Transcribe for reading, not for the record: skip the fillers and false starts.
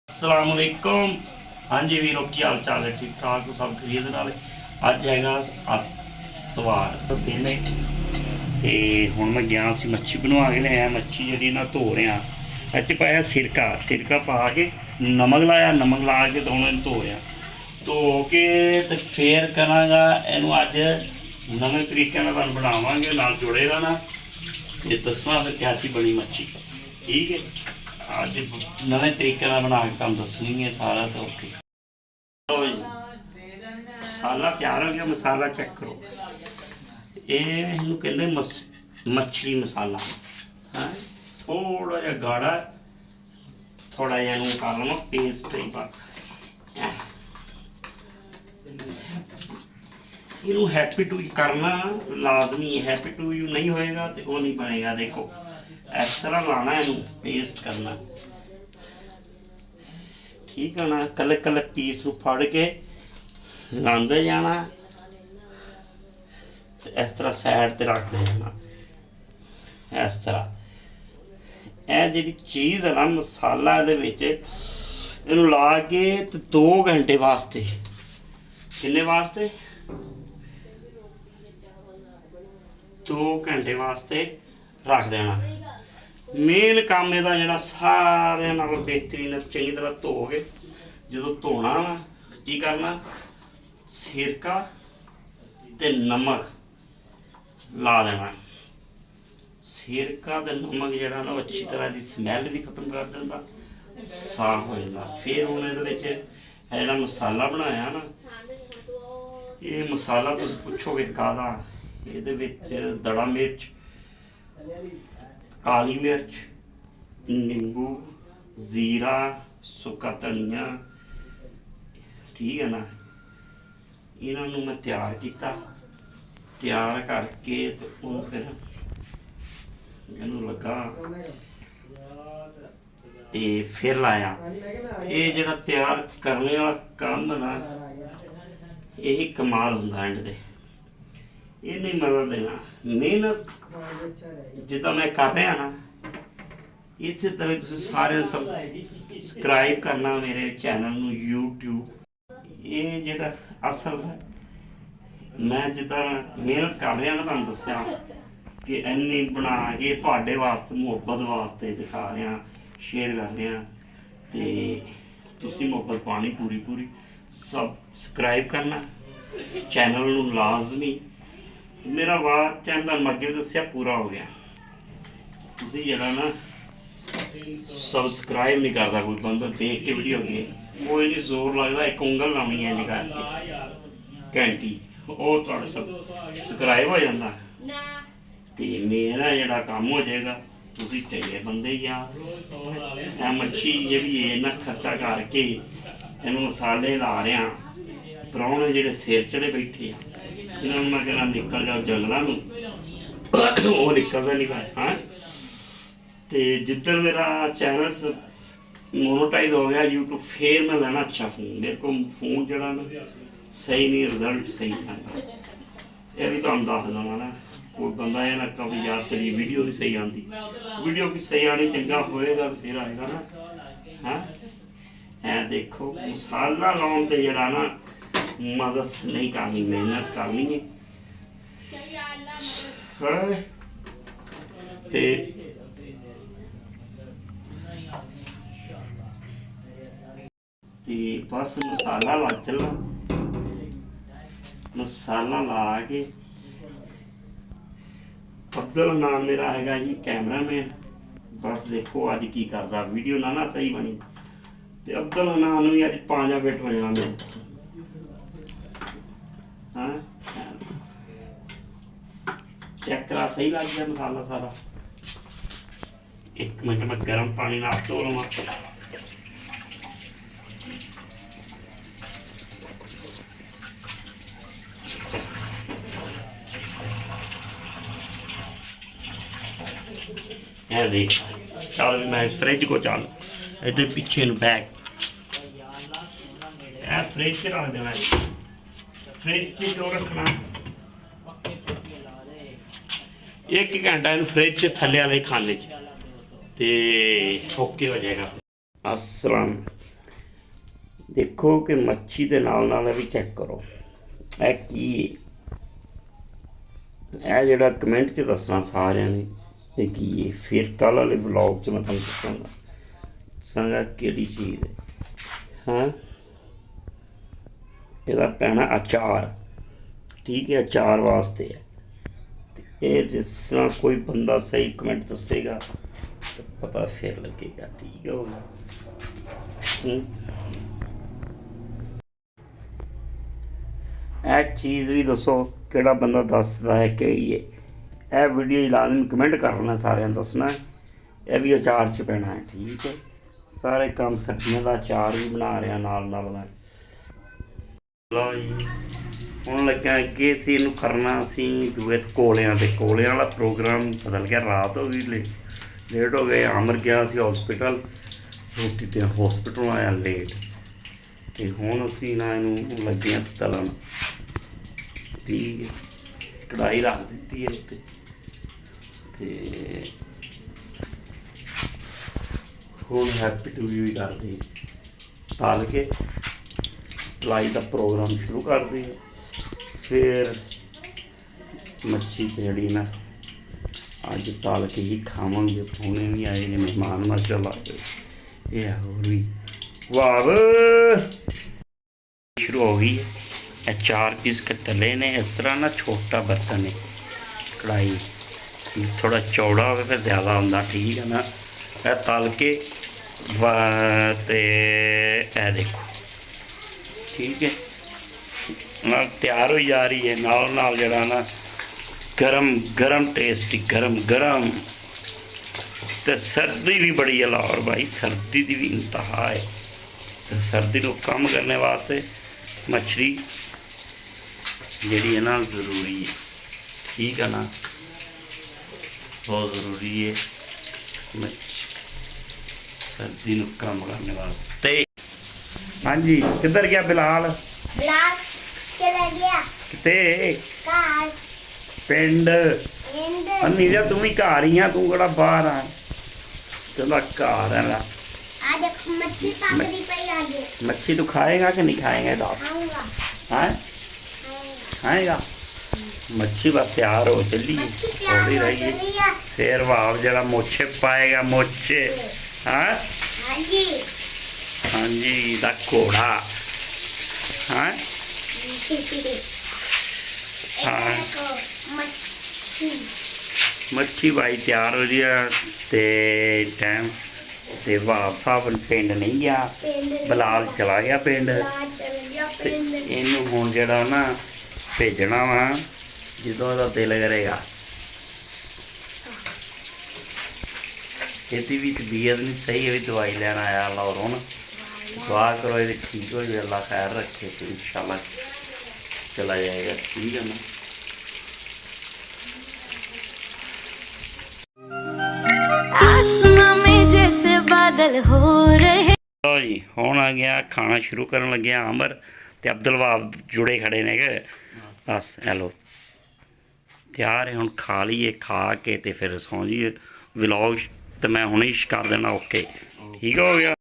अस्सलामुअलैकुम। हाँ जी वीरो, की हाल चाल है? ठीक ठाक सब खरीद नाल। अज हैगा अतवार दिन है ते हुण मैं गया सी मच्छी बनवा के लिया। मच्छी जी ना धो रहा, इस पाया सिरका सिरका पा के नमक लाया, नमक ला के दोनों धो रहा। धो के तो फिर करांगा इनू अज नवे तरीके नाल बनावांगे, नाल जुड़ेगा ना ये दसना फिर कैसी बनी मच्छी। ठीक है, अज नवे तरीके नाल बना के तुहानूं दसनी है सारा। तो ओके, लो जी मसाला तैयार हो गया। मसाला चेक करो, ਇਹਨੂੰ ਕਹਿੰਦੇ मछली मसाला है। थोड़ा जिहा गाढ़ा, थोड़ा जिहा ਇਹਨੂੰ ਕਰ ਲਵਾਂ पेस्ट टाइप। ਇਹਨੂੰ हैप्पी टू करना लाजमी है। हैप्पी टू यू नहीं होएगा तो वो नहीं बनेगा। देखो इस तरह लाना, ਇਹਨੂੰ पेस्ट करना। ठीक है ना, कल कल पीस ਨੂੰ ਫੜ ਕੇ ਲਾਉਂਦੇ ਜਾਣਾ, इस तरह साइड ते रखते जाना। इस तरह यह जी चीज़ है ना मसाला इनू ला के 2 घंटे वास्ते, किन्ने वास्ते 2 घंटे वास्ते रख देना। मेन काम ਇਹਦਾ ਜਿਹੜਾ ਸਾਰਿਆਂ ਨਾਲੋਂ बेहतरीन चंगी तरह धो के जो धोना वा की करना, सिरका ते नमक ला देना। सिरका ते नमक जिहड़ा ना अच्छी तरह की स्मैल भी खत्म कर देंदा, साफ हो जाता। फिर हुण इहदे विच जिहड़ा मसाला बनाया ना, ये मसाला तुसीं पुछोगे काहदा, इहदे विच दड़ा मिर्च, काली मिर्च, नींबू, जीरा, सुक्का धनिया, ठीक है ना। इन्हां नूं मैं तैयार किया, तैयार करके तो फिर इनू लगा ते फिर लाया। ये जिहड़ा तैयार करने वाला काम ना, यही कमाल हुंदा एंड ते। ये नहीं मदद देना मेहनत जिदा मैं कर रहा ना, इस तरह तुसीं सारे सबसक्राइब करना मेरे चैनल नूं यूट्यूब। ये जिहड़ा असल है मैं जिदा मेहनत कर रहा ना, तुहानूं दस्सिया कि इन्नी बना के तुहाडे वास्ते मुहब्बत वास्ते दिखा रहा, शेयर कर रहा। तो तुसीं मुहब्बत पानी पूरी पूरी। सबसक्राइब करना चैनल नूं लाजमी। मेरा वार टाइम का अगे दस्सिया पूरा हो गया। तुसीं जिहड़ा ना सबसक्राइब नहीं करता कोई बंदा, देख के वीडियो अगे कोई नहीं जोर लगता, एक उंगल लानी है इंज करके घंटी, वो थोड़ा सबसक्राइब हो जाता। तो मेरा जोड़ा काम हो जाएगा। तुसीं चाहिए बंदे यार, मच्छी ये भी इन्ना खर्चा करके इन्हू मसाले ला रहा। प्राहुणे जेडे सिर चढ़े बैठे इन्हों मैं कहना निकल जाओ जंगलों में, वो निकलता नहीं पाया। हाँ, तो जिधर मेरा चैनल मोनोटाइज हो गया यूट्यूब, फिर मैं लेना अच्छा फोन। मेरे को फोन जरा ना सही नहीं, रिजल्ट सही नहीं। यह भी तुम दस देना ना, कोई बंदा ये ना कभी यार तेरी वीडियो भी सही आती, वीडियो की सही आनी चंगा होएगा तो फिर आएगा ना। हाँ है, देखो मसाला लाने ते जरा ना मदद नहीं करनी, मेहनत करनी है। ते बस मसाला ला चलना, मसाला ला के। अब्दुल नाम मेरा है जी कैमरा मैन। बस देखो अज की करता, वीडियो ना ना सही बनी तो अब्दुल नाम भी अज 5 फिट हो जाना मेरे। हाँ चेक करा, सही लग गया मसाला सारा। 1 मिनट मैं गर्म पानी ना धो लवां। देख चल, मैं फ्रिज को चल इधर पीछे बैग फ्रिज से रख देना। फ्रिज से क्यों रखना, 1 घंटा इन फ्रिज से थले वाले खाने तो ओके हो जाएगा। अस्सलाम ਦੇਖੋ ਕਿ ਮੱਛੀ ਦੇ ਨਾਲ ਨਾਲ ਇਹ ਵੀ ਚੈੱਕ ਕਰੋ ਇਹ ਕੀ ਹੈ। ਇਹ ਜਿਹੜਾ ਕਮੈਂਟ 'ਚ ਦੱਸਣਾ ਸਾਰਿਆਂ ਨੇ ਇਹ ਕੀ ਹੈ। ਫਿਰ ਕੱਲ੍ਹ ਵਾਲੇ ਵਲੌਗ 'ਚ ਮੈਂ ਤੁਹਾਨੂੰ ਦੱਸਾਂਗਾ ਕਿਹੜੀ ਚੀਜ਼ ਹੈ। ਹਾਂ ਇਹਦਾ ਪੈਣਾ ਅਚਾਰ, ਠੀਕ ਹੈ, ਅਚਾਰ ਵਾਸਤੇ ਹੈ। ਇਹ ਜਿਸ ਤਰ੍ਹਾਂ ਕੋਈ ਬੰਦਾ ਸਹੀ ਕਮੈਂਟ ਦੱਸੇਗਾ ਤਾਂ ਪਤਾ ਫਿਰ ਲੱਗੇਗਾ, ਠੀਕ ਹੋ ਗਿਆ। ਇਹ ਚੀਜ਼ ਵੀ ਦੱਸੋ ਕਿਹੜਾ ਬੰਦਾ ਦੱਸਦਾ ਹੈ ਕਿਹੜੀ ਹੈ। ਇਹ ਵੀਡੀਓ ਲਾਜ਼ਮੀ ਕਮੈਂਟ ਕਰਨਾ, ਸਾਰਿਆਂ ਨੂੰ ਦੱਸਣਾ ਇਹ ਵੀ ਅਚਾਰ 'ਚ ਪੈਣਾ ਹੈ, ਠੀਕ ਹੈ। ਸਾਰੇ ਕੰਮ ਸਬਜ਼ੀਆਂ ਦਾ ਅਚਾਰ ਵੀ ਬਣਾ ਰਿਹਾ ਨਾਲ ਨਾਲ ਮੈਂ। ਲਓ ਜੀ ਹੁਣ ਲੱਗਿਆ ਅੱਗੇ ਸੀ ਇਹਨੂੰ ਕਰਨਾ ਅਸੀਂ ਦੂਏ ਕੋਲਿਆਂ ਵਾਲਾ ਪ੍ਰੋਗਰਾਮ ਬਦਲ ਗਿਆ। ਰਾਤ ਹੋ ਗਈ, ਲੇਟ ਹੋ ਗਏ। ਅਮਰ ਗਿਆ ਸੀ ਹੌਸਪੀਟਲ, ਰੋਟੀ ਤੇ ਹੌਸਪੀਟਲੋਂ ਆਇਆ ਲੇਟ, ਅਤੇ ਹੁਣ ਅਸੀਂ ਨਾ ਇਹਨੂੰ ਲੱਗੇ ਹਾਂ ਤਲਣ, ਠੀਕ ਹੈ। ਕੜਾਹੀ ਰੱਖ ਦਿੱਤੀ ਹੈ ਉੱਤੇ ਅਤੇ ਹੁਣ ਹੈਪੀ ਟੂ ਵੀ ਕਰਦੇ ਤਲ ਕੇ ਤਲਾਈ ਦਾ ਪ੍ਰੋਗਰਾਮ ਸ਼ੁਰੂ ਕਰਦੇ ਹਾਂ। ਫਿਰ ਮੱਛੀ ਤੇ ਜਿਹੜੀ ਨਾ ਅੱਜ ਤਲ ਕੇ ਹੀ ਖਾਵਾਂਗੇ। ਹੁਣੇ ਵੀ ਆਏ ਨੇ ਮਹਿਮਾਨ ਮਾਸ਼ਾਅੱਲਾ, ਇਹ ਹੋਰ ਵੀ ਵਾਹ ਸ਼ੁਰੂ ਹੋ ਗਈ ਹੈ। ਇਹ 4 ਪੀਸ ਤਲੇ ਨੇ ਇਸ ਤਰ੍ਹਾਂ ਨਾ। ਛੋਟਾ ਬਰਤਨ ਹੈ, ਕੜਾਹੀ ਥੋੜਾ ਚੌੜਾ ਹੋਵੇ ਫਿਰ ਜ਼ਿਆਦਾ ਹੁੰਦਾ, ਠੀਕ ਹੈ ਨਾ। ਇਹ ਤਲ ਕੇ ਤੇ ਇਹ ਦੇਖੋ, ਠੀਕ ਹੈ, ਨਾਲ ਤਿਆਰ ਹੋਈ ਜਾ ਰਹੀ ਹੈ। ਨਾਲ ਨਾਲ ਜਿਹੜਾ ਨਾ ਗਰਮ ਟੇਸਟੀ ਗਰਮ ਅਤੇ ਸਰਦੀ ਵੀ ਬੜੀ ਹੈ ਲਾਹੌਰ ਭਾਈ, ਸਰਦੀ ਦੀ ਵੀ ਇੰਤਹਾ ਹੈ। ਅਤੇ ਸਰਦੀ ਨੂੰ ਕੰਮ ਕਰਨੇ ਵਾਸਤੇ ਮੱਛੀ ਜਿਹੜੀ ਹੈ ਨਾ ਜ਼ਰੂਰੀ ਹੈ, ਠੀਕ ਹੈ ਨਾ, ਬਹੁਤ ਜ਼ਰੂਰੀ ਹੈ सर्दी ਨੂੰ ਕੰਮ करने वास्ते। हाँ जी किधर गया बिलाल? बिलाल चला गया किते कार पिंड। अन्नी जा तू भी घर ही आ, तू केड़ा बाहर आ? चला घर है ना। आज मच्छी पकड़ी पई आज। मच्छी तू खाएगा कि नहीं खाएगा? खाऊंगा। हैं खाएगा? मच्छी बस तैयार हो चली थोड़ी रही है। फिर वाह जरा मोछे पाएगा, मोछे। हाँ जी हाँ जी दा घोड़ा। हाँ हाँ मच्छी भाई तैयार हो रही है। टाइम ते वाह साहब पिंड नहीं गया, बिलाल चला गया पिंड। इनू हुण जिहड़ा ना भेजना वा ਜਦੋਂ ਇਹਦਾ ਦਿਲ ਕਰੇਗਾ। ਇਹਦੀ ਵੀ ਤਬੀਅਤ ਨਹੀਂ ਸਹੀ ਹੈ, ਵੀ ਦਵਾਈ ਲੈਣ ਆਇਆ ਲਾਹੌਰੋਂ ਨਾ। ਦੁਆ ਕਰੋ ਇਹਦੀ ਠੀਕ ਹੋ ਜਾਵੇ, ਅੱਲਾ ਖੈਰ ਰੱਖੇ तो इंशाल्लाह चला जाएगा, ठीक है ना। आसमां में जैसे बादल हो रहे। ਲਓ ਜੀ ਹੁਣ ਆ ਗਿਆ ਖਾਣਾ ਸ਼ੁਰੂ ਕਰਨ ਲੱਗਿਆ। ਅਮਰ ਤੇ ਅਬਦੁਲ ਵਹਾਬ ਜੁੜੇ ਖੜੇ ਨੇ ਕਿ ਬਸ ਹੈਲੋ ਤਿਆਰ ਹੈ। ਹੁਣ ਖਾ ਲਈਏ, ਖਾ ਕੇ ਤੇ ਫਿਰ ਸੌਂ ਜਾਈਏ। ਵਲੌਗ ਤੇ ਮੈਂ ਹੁਣੇ ਹੀ ਕਰ ਦੇਣਾ ਓਕੇ, ਠੀਕ ਹੋ ਗਿਆ।